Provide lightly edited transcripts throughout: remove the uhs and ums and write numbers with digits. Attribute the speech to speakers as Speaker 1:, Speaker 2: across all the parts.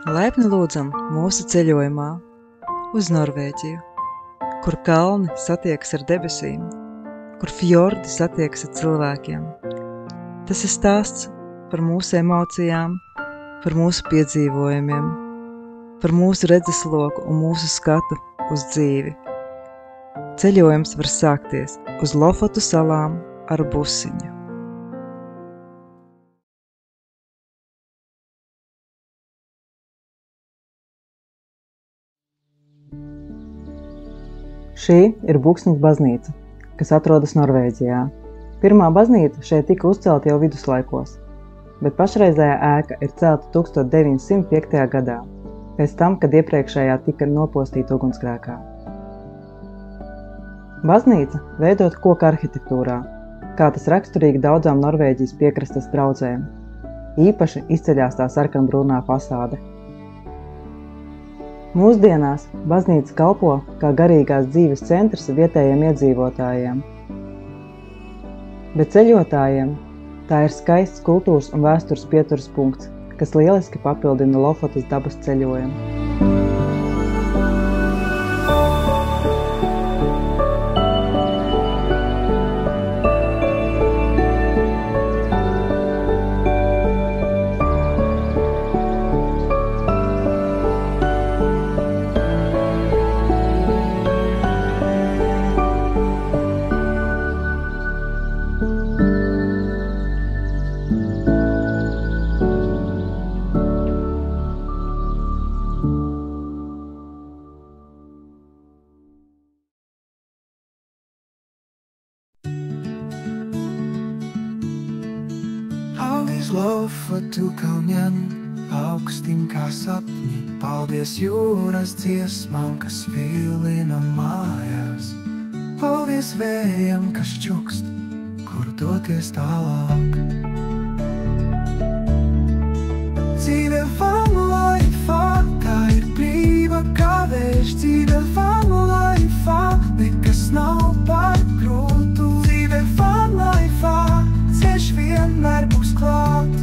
Speaker 1: Laipni lūdzam mūsu ceļojumā uz Norvēģiju, kur kalni satiekas ar debesīm, kur fjordi satiekas ar cilvēkiem. Tas ir stāsts par mūsu emocijām, par mūsu piedzīvojumiem, par mūsu redzesloku un mūsu skatu uz dzīvi. Ceļojums var sākties uz Lofotu salām ar busiņu.
Speaker 2: Šī ir Buksnes baznīca, kas atrodas Norvēģijā. Pirmā baznīca šeit tika uzcelta jau viduslaikos, bet pašreizējā ēka ir celta 1905. gadā, pēc tam, kad iepriekšējā tika nopostīta ugunsgrēkā. Baznīca veidota koka arhitektūrā, kā tas raksturīgi daudzām Norvēģijas piekrastes draudzēm. Īpaši izceļās tā sarkanbrūnā fasāde. Mūsdienās baznīca kalpo kā garīgās dzīves centrs vietējiem iedzīvotājiem. Bet ceļotājiem tā ir skaists kultūras un vēstures pieturas punkts, kas lieliski papildina Lofotas dabas ceļojumu.
Speaker 3: Lofotu kalniem, augstim kā sapņi, paldies jūras dziesmām, kas vilina mājās. Paldies vējam, kas čukst, kur doties tālāk. Dzīve van laifā, tā ir brīva kā vējš. Dzīve van laifā, nekas nav par grūtu. Dzīve van laifā, ceļš vienmēr būs klāt.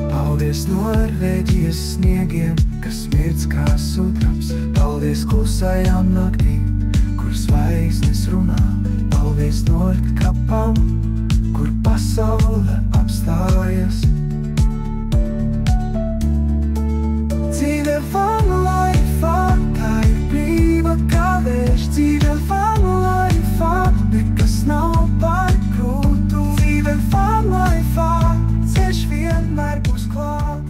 Speaker 3: Paldies Norvēģijas sniegiem, kas mirdz kā sudrabs. Paldies klusajām naktīm, kur zvaigznes runā. Paldies Nordkapam, kur pasaule apstājas. Dzīve van laifā, tā ir brīva kā vējš. Dzīve van laifā, nekas nav par grūtu. Dzīve van laifā, ceļš vienmēr būs klāt.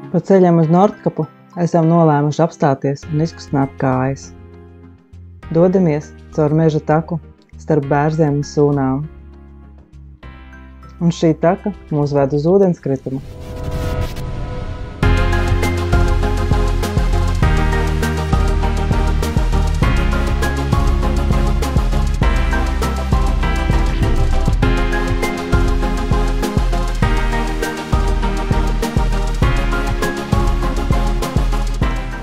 Speaker 2: Pa ceļam uz Nordkapu esam nolēmuši apstāties un izkustināt kājas. Dodamies caur meža taku starp bērziem un sūnām. Un šī taka mūs ved uz ūdenskritumu.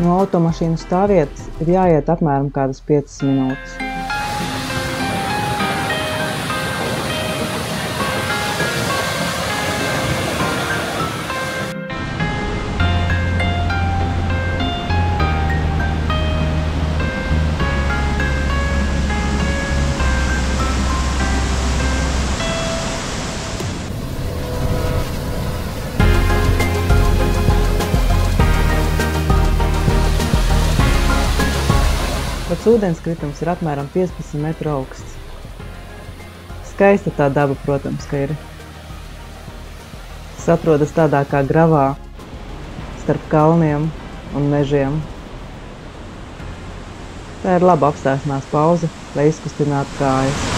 Speaker 2: No automašīnu stāvvietas ir jāiet apmēram kādas 5 minūtes. Pats ūdenskritums ir apmēram 15 metru augsts. Skaista tā daba, protams, ka ir. Tas atrodas tādā kā gravā, starp kalniem un mežiem. Tā ir laba apstāšanās pauze, lai izkustinātu kājas.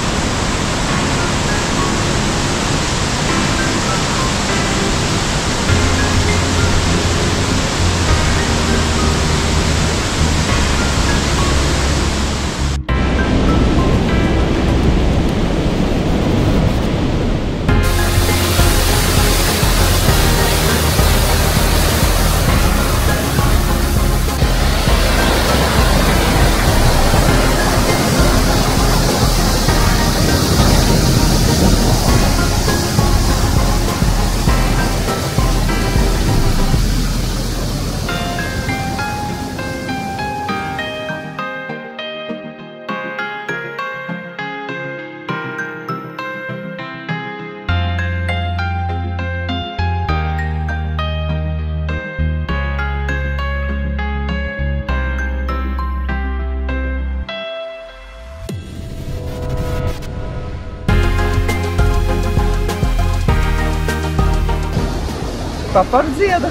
Speaker 1: paparu dziedu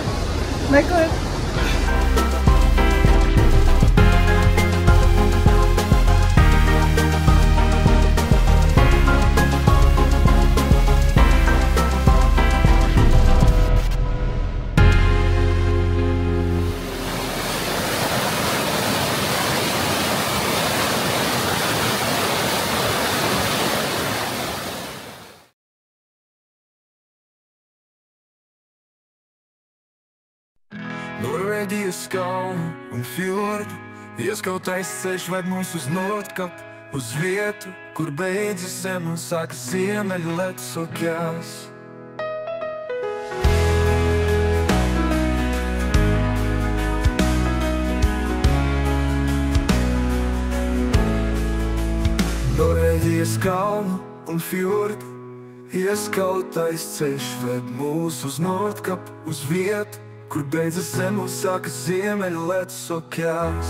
Speaker 1: meklēt.
Speaker 3: Norvēģijas kalnu un fjordu ieskautais ceļš ved mūs uz Nordkap, uz vietu, kur beidzas zem un sākas ziemeļu ledus okeāns. Norvēģijas kalnu un fjordu ieskautais ceļš ved mūs uz Nordkap, uz vietu, kur beidzas zem un sākas ziemeļu ledus okeāns.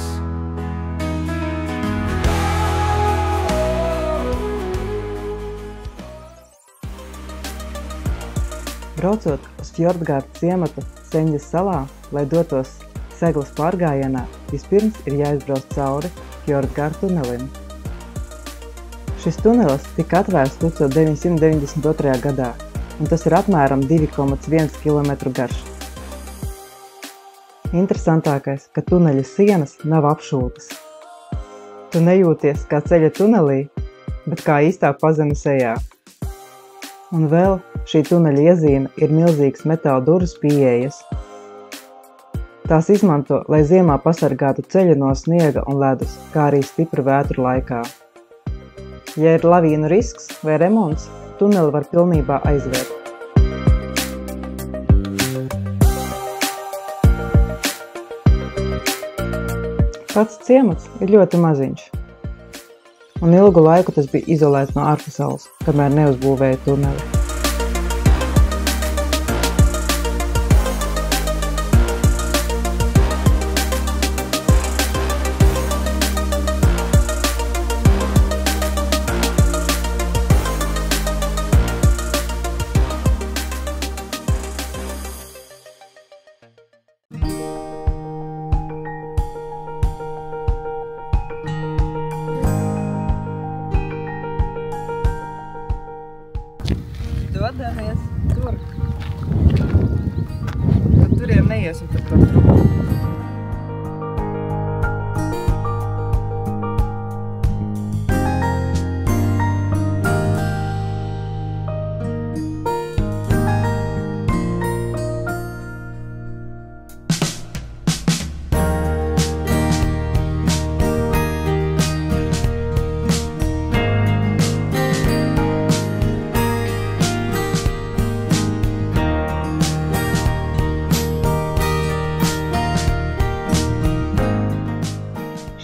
Speaker 2: Braucot uz Fjordgārdu ciematu Seņģes salā, lai dotos seglas pārgājienā, vispirms ir jāizbrauc cauri Fjordgārdu tunelim. Šis tunelis tika atvērts 1992. gadā, un tas ir apmēram 2,1 km garš. Interesantākais, ka tuneļa sienas nav apšūtas. Tu nejūties kā ceļa tunelī, bet kā īstā pazemes ejā. Un vēl šī tuneļa iezīme ir milzīgas metāla durvis pieejas. Tās izmanto, lai ziemā pasargātu ceļu no sniega un ledus, kā arī stipru vētru laikā. Ja ir lavīnu risks vai remonts, tuneli var pilnībā aizvērt. Pats ciemats ir ļoti maziņš, un ilgu laiku tas bija izolēts no ārpasaules, kamēr neuzbūvēja tuneli.
Speaker 1: Dodamies tur. Tad turiem neiesim par to trupu.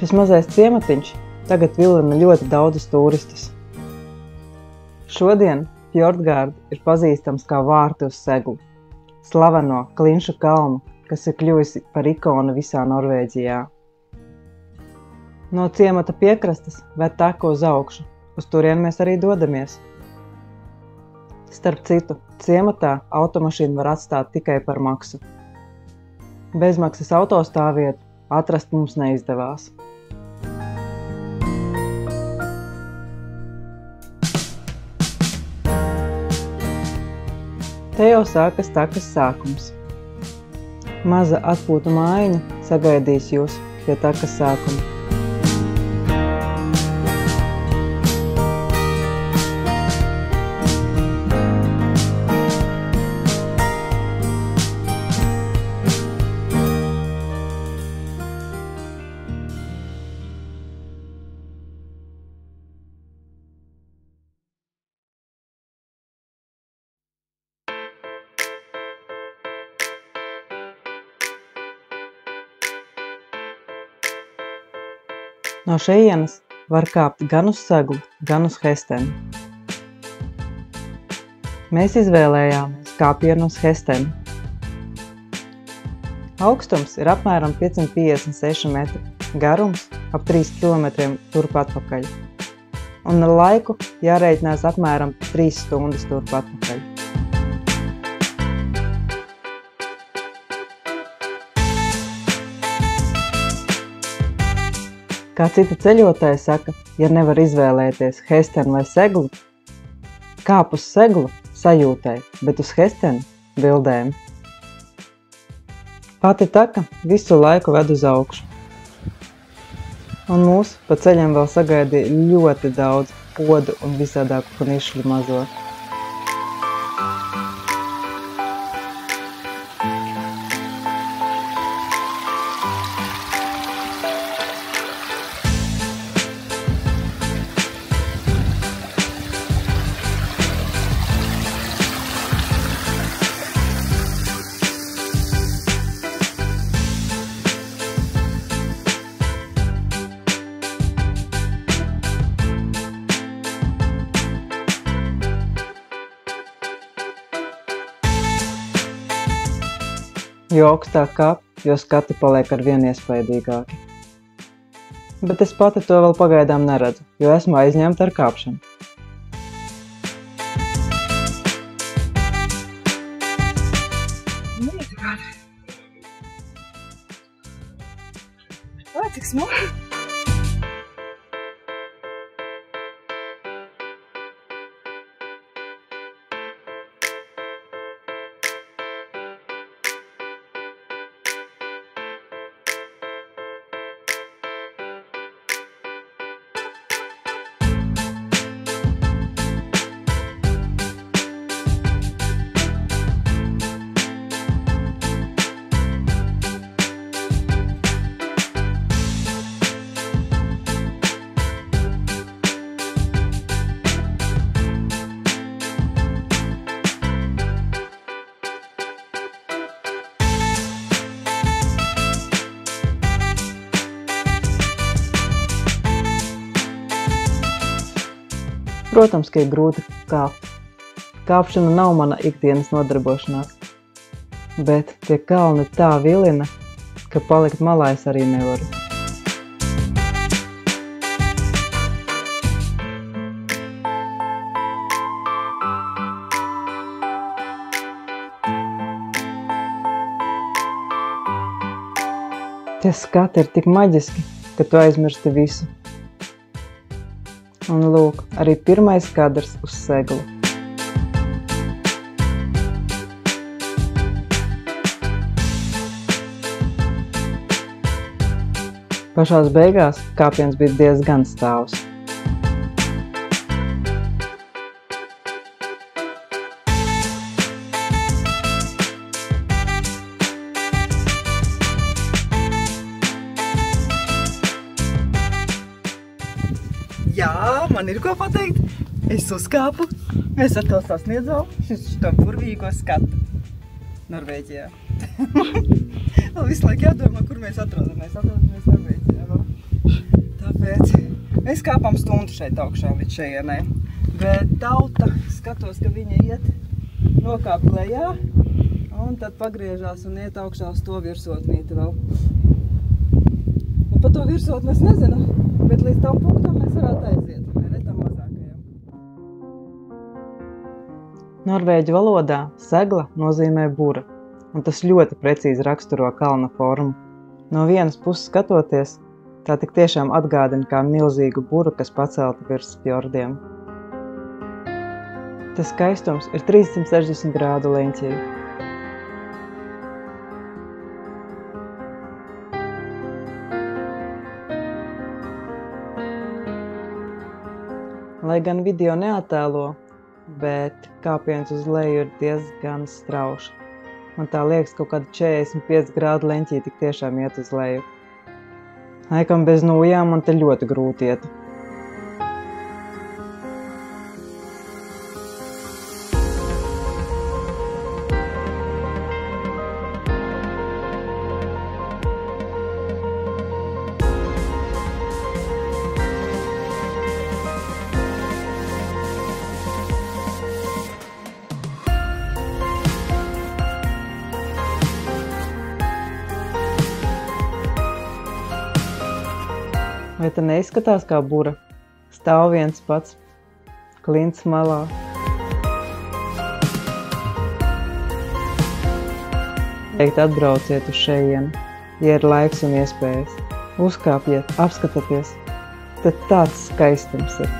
Speaker 1: Šis mazais ciematiņš tagad vilina ļoti daudzus turistus. Šodien Fjordgārda ir pazīstams kā vārti uz seglu, slaveno Klinšu kalnu, kas ir kļuvusi par ikonu visā Norvēģijā. No ciemata piekrastes ved teka uz augšu, uz turien mēs arī dodamies. Starp citu, ciematā automašīnu var atstāt tikai par maksu. Bezmaksas autostāvvietu atrast mums neizdevās. Te jau sākas takas sākums. Maza atpūtu mājiņa sagaidīs jūs pie takas sākuma. No šejienes var kāpt gan uz seglu, gan uz Hesteni. Mēs izvēlējāmies kāpienu uz Hesteni. Augstums ir apmēram 556 metri, garums ap 3 km turp atpakaļ. Un ar laiku jārēķinās apmēram 3 stundas turp atpakaļ.
Speaker 2: Kā citi ceļotāji saka, ja nevar izvēlēties hestenu vai seglu, kāp uz seglu sajūtai, bet uz hestenu bildēm. Pati taka visu laiku ved uz augšu. Un mūs pa ceļam vēl sagaidīja ļoti daudz podu un visādāku knišļu mazo. Jo augstāk kāp, jo skati paliek ar vien iespaidīgāki. Bet es pati to vēl pagaidām neredzu, jo esmu aizņemta ar kāpšanu.
Speaker 1: Vai, cik smuki!
Speaker 2: Protams, ka ir grūti kāpt. Kāpšana nav mana ikdienas nodarbošanās, bet tie kalni tā vilina, ka palikt malā es arī nevaru. Tie skati ir tik maģiski, ka tu aizmirsti visu. Un lūk, arī pirmais kadrs uz seglu. Pašās beigās kāpiens bija diezgan stāvs.
Speaker 1: Jā, man ir ko pateikt. Es uzkāpu, es atkal sasniedzu šo burvīgo skatu Norvēģijā. Vēl visu laiku jādomā, kur mēs atrodamies. Atrodamies Norvēģijā. Tāpēc mēs kāpām stundu šeit augšā līdz šejienai. Bet tauta skatos, ka viņa iet nokāp lejā un tad pagriežās un iet augšā uz to virsotnīti vēl. Un par to virsotni es nezinu. Bet līdz tam punktam mēs varētu aiziet, vai ne tam mazākajam.
Speaker 2: Norvēģu valodā segla nozīmē bura, un tas ļoti precīzi raksturo kalna formu. No vienas puses skatoties, tā tik tiešām atgādina kā milzīgu buru, kas pacelta virs fjordiem. Tas skaistums ir 360 grādu leņķī. Lai gan video neattēlo, bet kāpiens uz leju ir diezgan strauši. Man tā liekas, kaut kāda 45 grādu leņķī tik tiešām iet uz leju. Laikam bez nojām man te ļoti grūti iet. Vai te neizskatās kā bura? Stāv viens pats, klints malā. Teikt atbrauciet uz šejienu, ja ir laiks un iespējas. Uzkāpiet, apskatieties, tad tāds skaistums ir.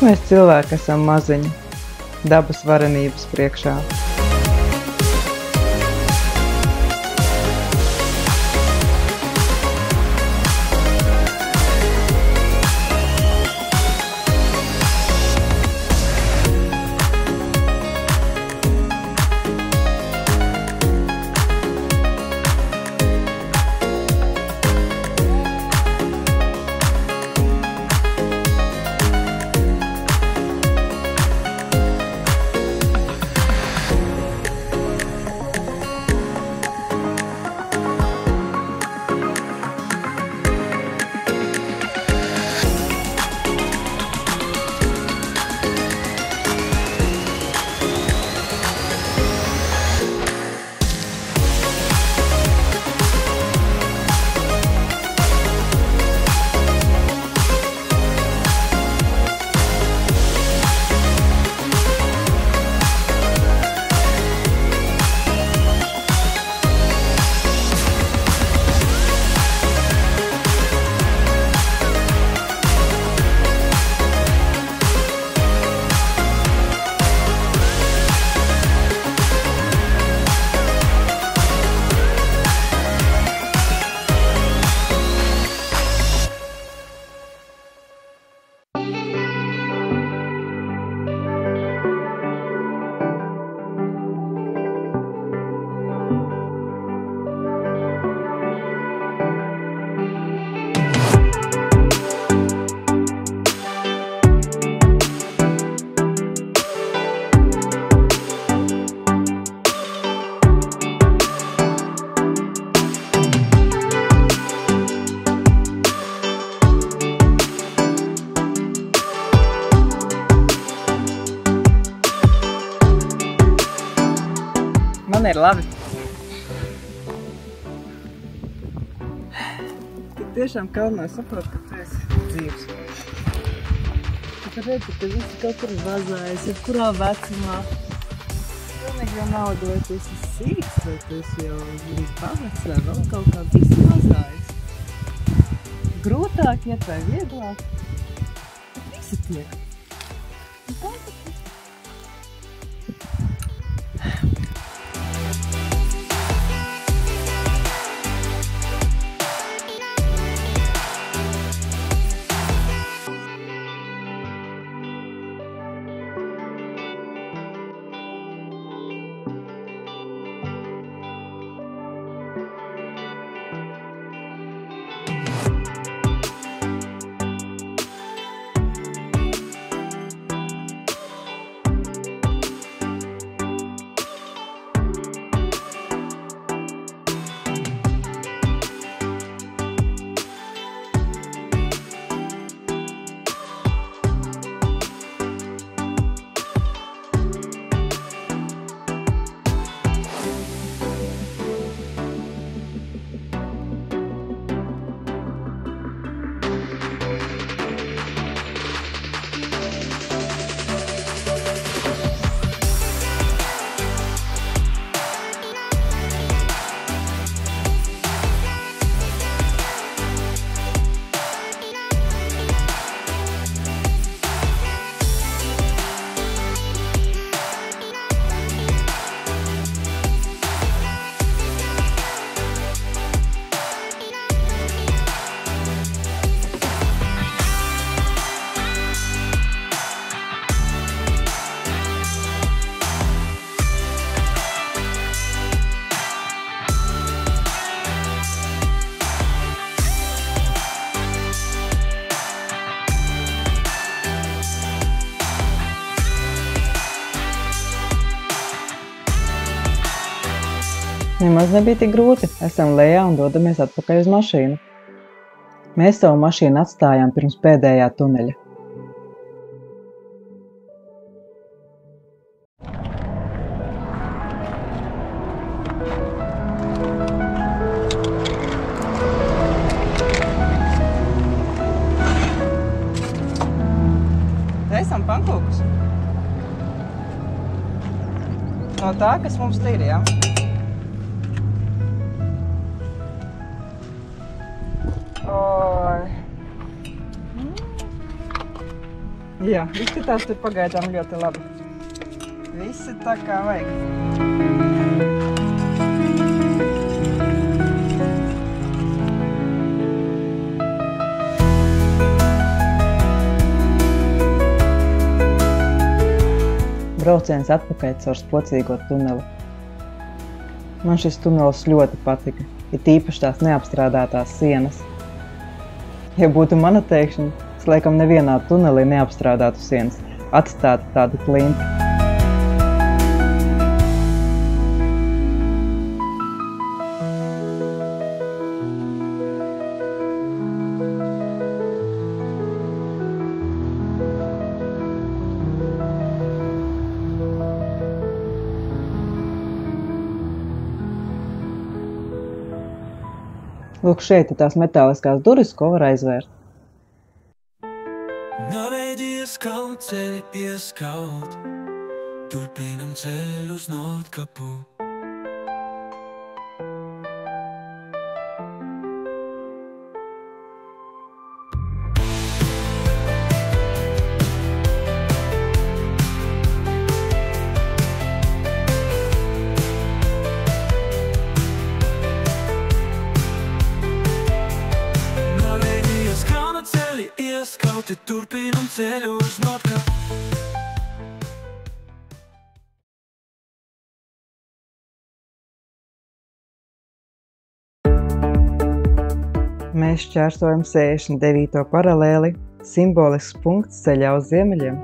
Speaker 2: Mēs cilvēki esam maziņi, dabas varenības priekšā. Man ir labi. Tik tiešām kalnā saprot, ka tu esi dzīvs. Tu redzi, ka visi kaut kur vazājas, jebkurā vecumā. Pilnīgi jau naudu, vai tu esi sīks, vai tu esi jau pavecs, vai vēl kaut kā visi vazājas. Grūtāk iet vai vieglāk. Visi tiek. Nemaz nebija tik grūti. Esam lejā un dodamies atpakaļ uz mašīnu. Mēs savu mašīnu atstājām pirms pēdējā tuneļa. Taisam pankūkus. No tā, kas mums te ir, jā? Jā, izskatās tur pagaidām ļoti labi. Visi tā kā vajag. Brauciens atpakaļ caur spocīgo tuneli. Man šis tunelis ļoti patika, it īpaši tās neapstrādātās sienas. Ja būtu mana teikšana, es laikam nevienā tunelī neapstrādātu sienas, atstātu tādu klinti. Lūk, šeit ir tās metāliskās durvis, ko var aizvērt.
Speaker 3: Norvēģijas kalnu ceļi pieskaut, turpinam ceļu uz Nordkapu. Ieskauti turpinam ceļu uz Nordkapu.
Speaker 2: Mēs šķērsojam 69. paralēli, simbolisks punkts ceļā uz ziemeļiem.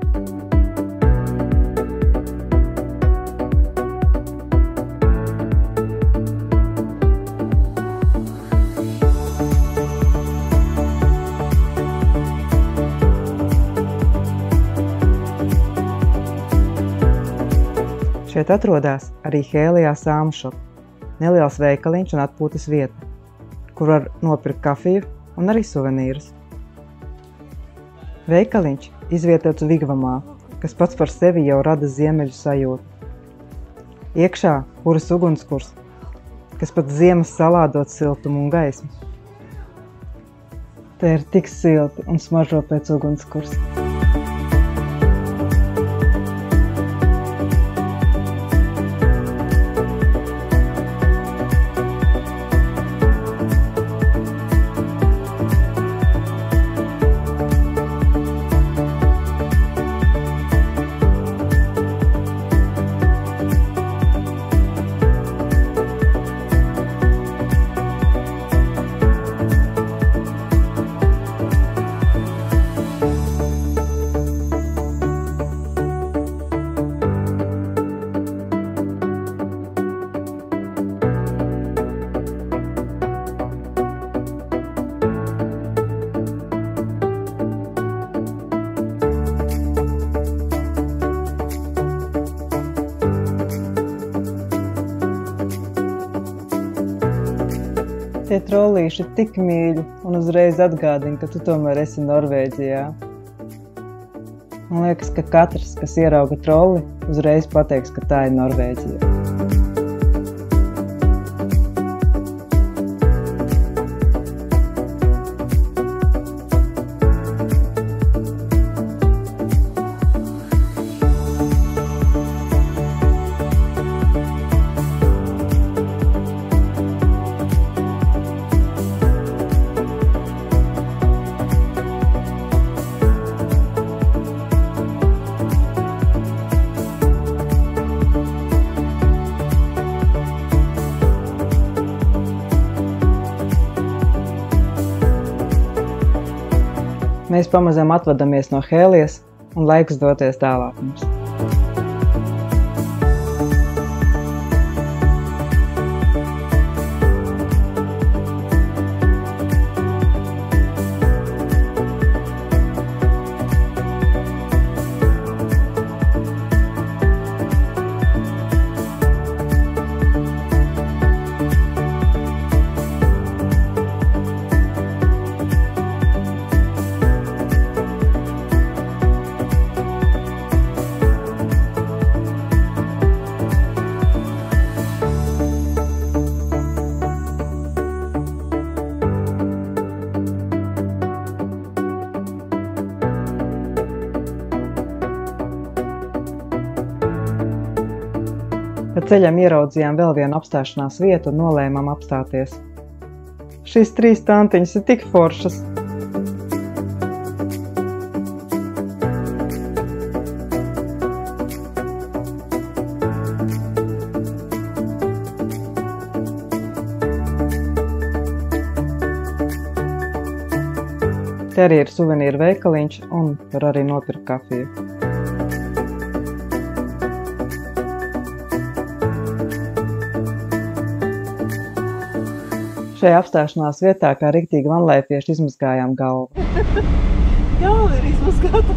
Speaker 2: Šeit atrodas arī Hēlijā Sāmu šopa, neliels veikaliņš un atpūtas vieta, kur var nopirkt kafiju un arī suvenīrus. Veikaliņš izvietots vigvamā, kas pats par sevi jau rada ziemeļu sajūtu. Iekšā puras ugunskurs, kas pat ziemas salādot siltumu un gaismu. Te ir tik silti un smaržo pēc ugunskurs. Tie trollīši ir tik mīļi un uzreiz atgādina, ka tu tomēr esi Norvēģijā. Man liekas, ka katrs, kas ierauga trolli, uzreiz pateiks, ka tā ir Norvēģija. Mēs pamazām atvadamies no Hēlijas un laiks doties tālāk mums. ceļam ieraudzījām vēl vienu apstāšanās vietu un nolēmām apstāties. Šīs 3 tantiņas ir tik foršas! Te arī ir suvenīru veikaliņš un var arī nopirkt kafiju. Šajā apstāšanās vietā kā riktīgi vanlaifieši izmazgājām galvu.
Speaker 4: Galva ir izmazgāta.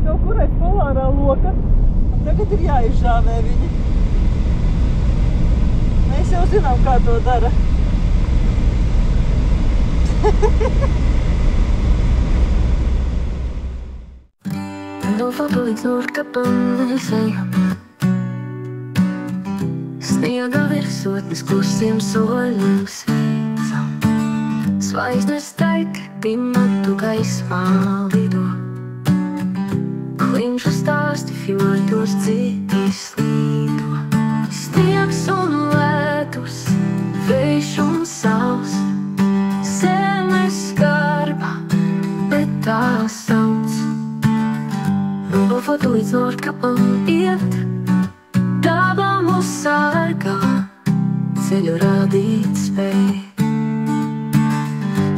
Speaker 4: Kaut kurai polārā loka. Tagad ir jāizžāvē viņi. Mēs jau zinām, kā to dara.
Speaker 5: Foto līdz Nordkapam neseju. Sniega virsotnes klusiem soļiem sveicam. Zvaigznes taik dimatu gaismā lido. Klinšu stāsti fjordos dzitīs līdo. Sniegs un ledus, vējš un sauls. Zemes skarba, bet tā sauc. Foto līdz Nordkapam iet, dabā mūs sargā, ceļu rādīt spēj.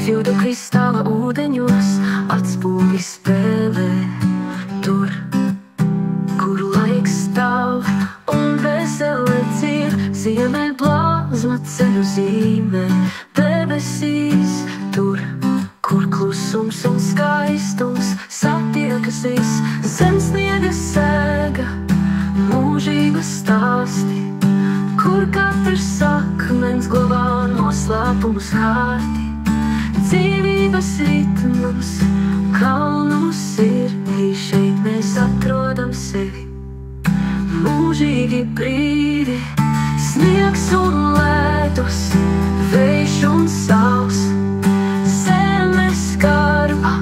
Speaker 5: Fjordu kristāla ūdeņos atspūgi spēlē, tur, kur laiks stāv un vesele dzied. Ziemē blāzma ceļu zīmē, debesīs tur, kur klusums un skaistums satiekas viss. Zem sniega sēga, mūžīga stāsti, kur katrs akmens glabā noslēpumus hārti. Dzīvības ritmus, kalnu sirdī, šeit mēs atrodam sevi. Mūžīgi brīvi, sniegs un ledus, vējš un sauls. Zemes skarba,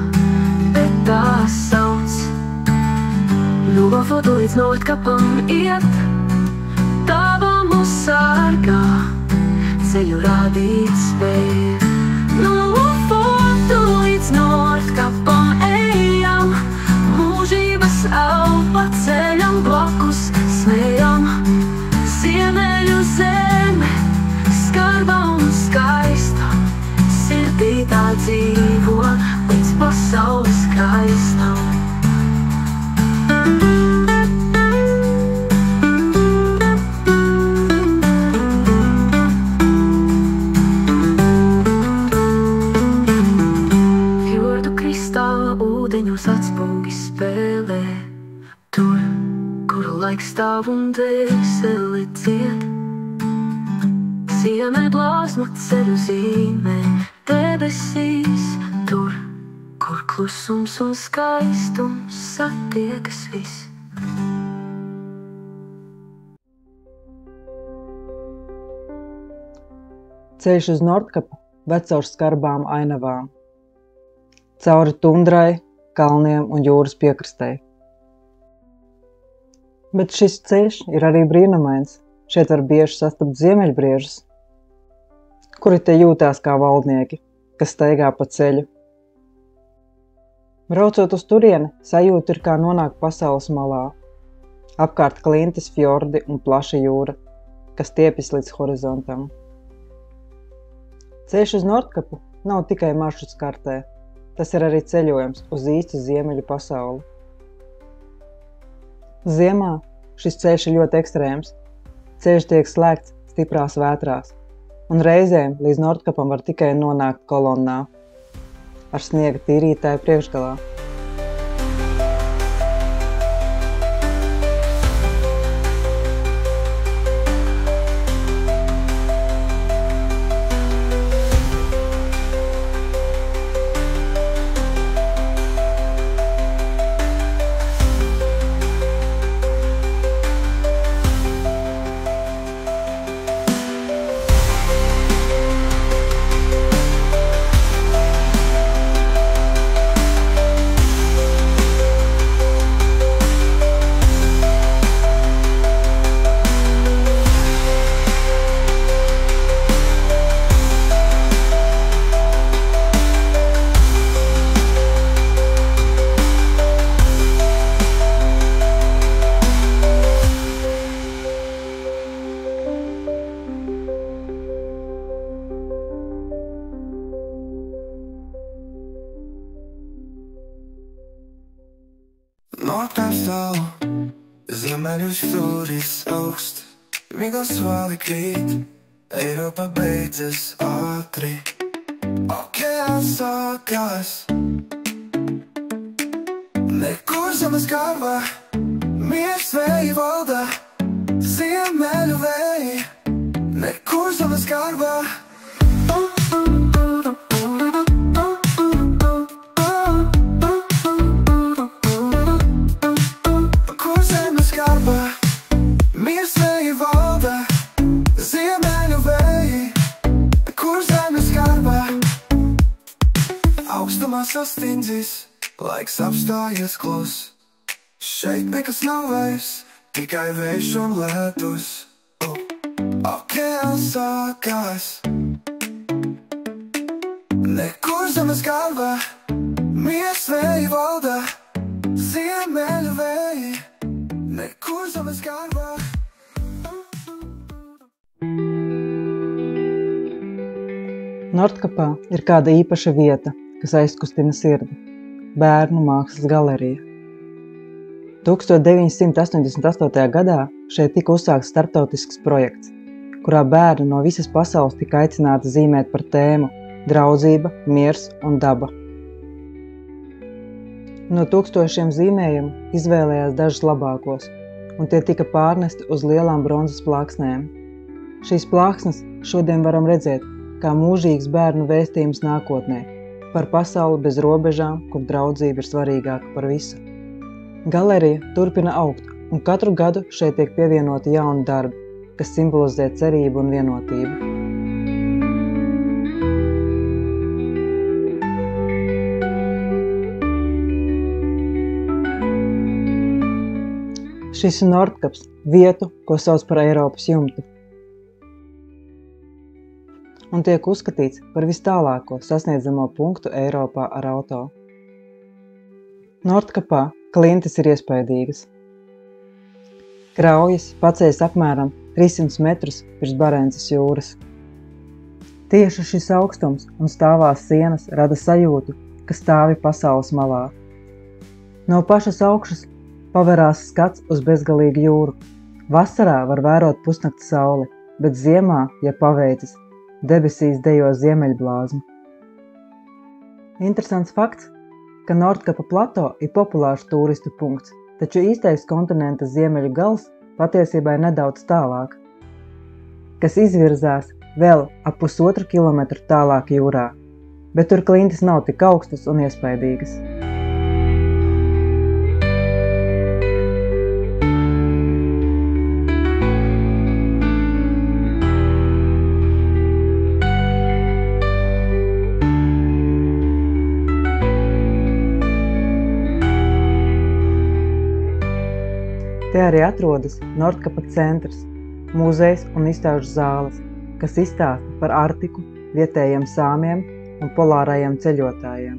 Speaker 5: bet tā sauc. Foto līdz Nordkapam iet, dabā mūs sargā, ceļu rādīt spēj. Foto līdz Nordkapam ejam, mūžības elpa ceļam blakus smējam. Ziemeļu zeme, skarba un skaista, sirdī tā dzīvo līdz pasaules skaistam. Atspūgi spēlē, tur, kur laiks stāv un dvēseli dzied. Ziemē blāzma ceļu zīmē, debesīs tur, kur klusums un skaistums satiekas viss.
Speaker 2: Ceļš uz Nordkapu ved caur skarbām ainavām, cauri tundrai, kalniem un jūras piekrastei. Bet šis ceļš ir arī brīnumains. Šeit var bieži sastapt ziemeļbriežus, kuri te jūtās kā valdnieki, kas staigā pa ceļu. Braucot uz turieni, sajūta ir kā nonākt pasaules malā. Apkārt klintis, fjordi un plaša jūra, kas tiepjas līdz horizontam. Ceļš uz Nordkapu nav tikai maršruts kartē. Tas ir arī ceļojums uz īstu ziemeļu pasauli. Ziemā šis ceļš ir ļoti ekstrēms. Ceļš tiek slēgts stiprās vētrās, un reizēm līdz Nordkapam var tikai nonākt kolonnā ar sniega tīrītāju priekšgalā.
Speaker 3: apkārt stāv ziemeļu stūris augst, Vigls vāli krīt, Eiropa beidzas ātri, okeāns sākās. Nekur zemes galvā, miers vēji valda, ziemeļu vēji, nekur zemes galvā. Sastindzis, laiks apstājies klus. Šeit nekas nav vairs, tikai vējš un ledus. Okeāns sākās. Nekur zemes galvā, miers vēji valda, ziemeļu vēji, nekur zemes galvā.
Speaker 2: Nordkapā ir kāda īpaša vieta, kas aizkustina sirdi – Bērnu mākslas galerija. 1988. gadā šeit tika uzsākts starptautisks projekts, kurā bērni no visas pasaules tika aicināti zīmēt par tēmu draudzība, miers un daba. No tūkstošiem zīmējumu izvēlējās dažus labākos, un tie tika pārnesti uz lielām bronzas plāksnēm. Šīs plāksnes šodien varam redzēt kā mūžīgs bērnu vēstījums nākotnē, par pasauli bez robežām, kur draudzība ir svarīgāka par visu. Galerija turpina augt, un katru gadu šeit tiek pievienoti jauni darbi, kas simbolizē cerību un vienotību. Šis ir Nordkaps, vietu, ko sauc par Eiropas jumtu, un tiek uzskatīts par vistālāko sasniedzamo punktu Eiropā ar auto. Nordkapā klintis ir iespaidīgas. Kraujas paceļas apmēram 300 metrus virs Barences jūras. Tieši šis augstums un stāvās sienas rada sajūtu, ka stāvi pasaules malā. No pašas augšas paverās skats uz bezgalīgu jūru. Vasarā var vērot pusnakts sauli, bet ziemā, ja paveicis, debesīs dejo ziemeļblāzmu. Interesants fakts, ka Nordkapa plato ir populārs turistu punkts, taču īstais kontinenta ziemeļu gals patiesībā ir nedaudz tālāk, kas izvirzās vēl ap 1,5 kilometru tālāk jūrā, bet tur klintis nav tik augstas un iespaidīgas. Te arī atrodas Nordkapa centrs, muzejs un izstāžu zāles, kas izstāsta par Arktiku, vietējiem sāmiem un polārajiem ceļotājiem.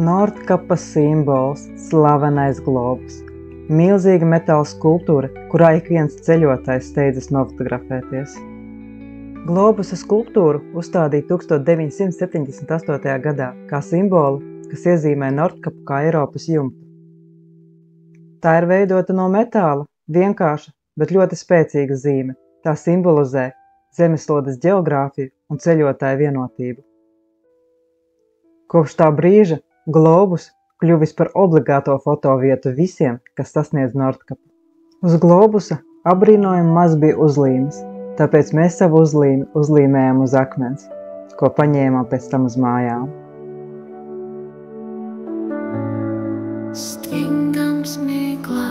Speaker 2: Nordkapas simbols – slavenais globus. Milzīga metāla skulptūra, kurā ik viens ceļotājs steidzas nofotografēties. Globusa skulptūru uzstādīja 1978. gadā kā simbolu, kas iezīmē Nordkapu kā Eiropas jumtu. Tā ir veidota no metāla, vienkārša, bet ļoti spēcīga zīme. Tā simbolizē zemeslodes ģeogrāfiju un ceļotāju vienotību. Kopš tā brīža globus kļuvis par obligāto fotovietu visiem, kas sasniedz Nordkapu. Uz globusa apbrīnojami maz bija uzlīmes, tāpēc mēs savu uzlīmi uzlīmējam uz akmens, ko paņēmām pēc tam uz mājām.
Speaker 5: Stingams miglā,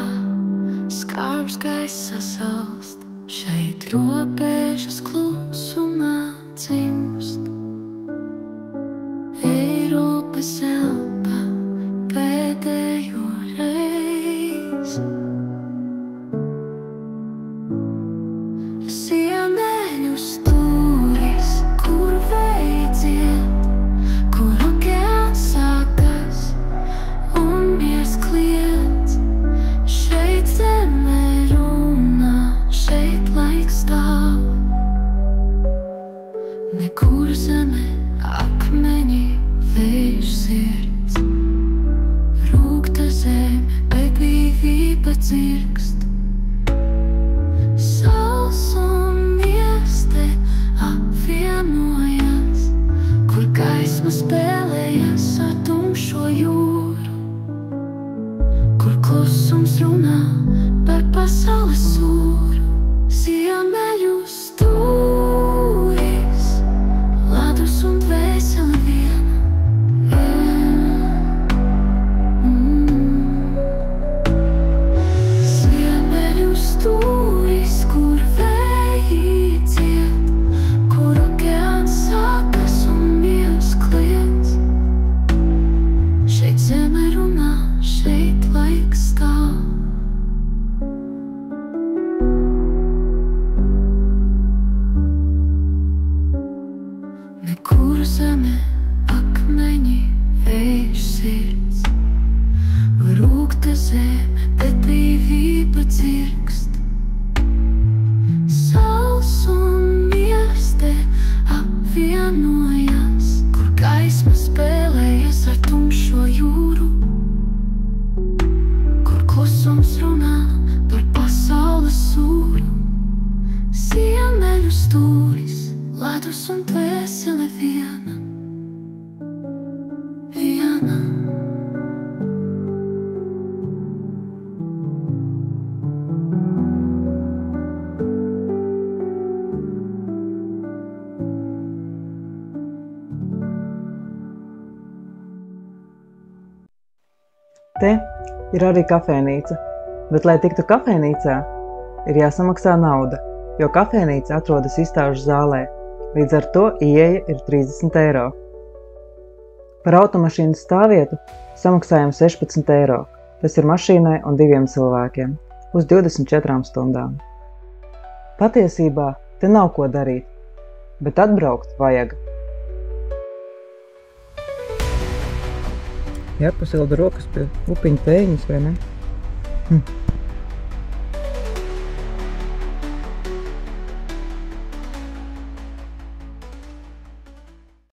Speaker 5: skarbs gaisa salst, šeit robežas klusumā dzimst. Eiropas elpa pēdējo reizi. Ziemeļu stūris, kur veidziet, kur okeāns sākas un miers kliedz. Šeit zeme runā, šeit laiks stāv. Nekur zeme, akmeņi, vējš sirds. Rūgta zeme, bet dzirkst. Sauls un mieste apvienojas, kur gaisma spēlējas ar tumšo jūru, kur klusums runā par pasaules sūru. Ziemeļu stūris, ledus un dvēsele viena. Ziemeļu stūris, kur vēji dzied, kur okeāns sākas un miers kliedz. Šeit zeme runā, šeit laiks stāv. Nekur zeme, akmeņi, vējš sirds, rūgta zeme, bet brīvība dzirkst. Sauls un mieste apvienojas, kur gaisma spēlējas ar tumšo jūru, kur klusums runā par pasaules sūru. Ziemeļu stūris, ledus un dvēsele viena.
Speaker 2: Te ir arī kafejnīca, bet, lai tiktu kafejnīcā, ir jāsamaksā nauda, jo kafejnīca atrodas izstāžu zālē, līdz ar to ieeja ir 30 eiro. Par automašīnas stāvvietu samaksājam 16 eiro, tas ir mašīnai un 2 cilvēkiem, uz 24 stundām. Patiesībā te nav ko darīt, bet atbraukt vajag.
Speaker 6: Jāpasilda rokas pie upiņu pēļņas, vai ne?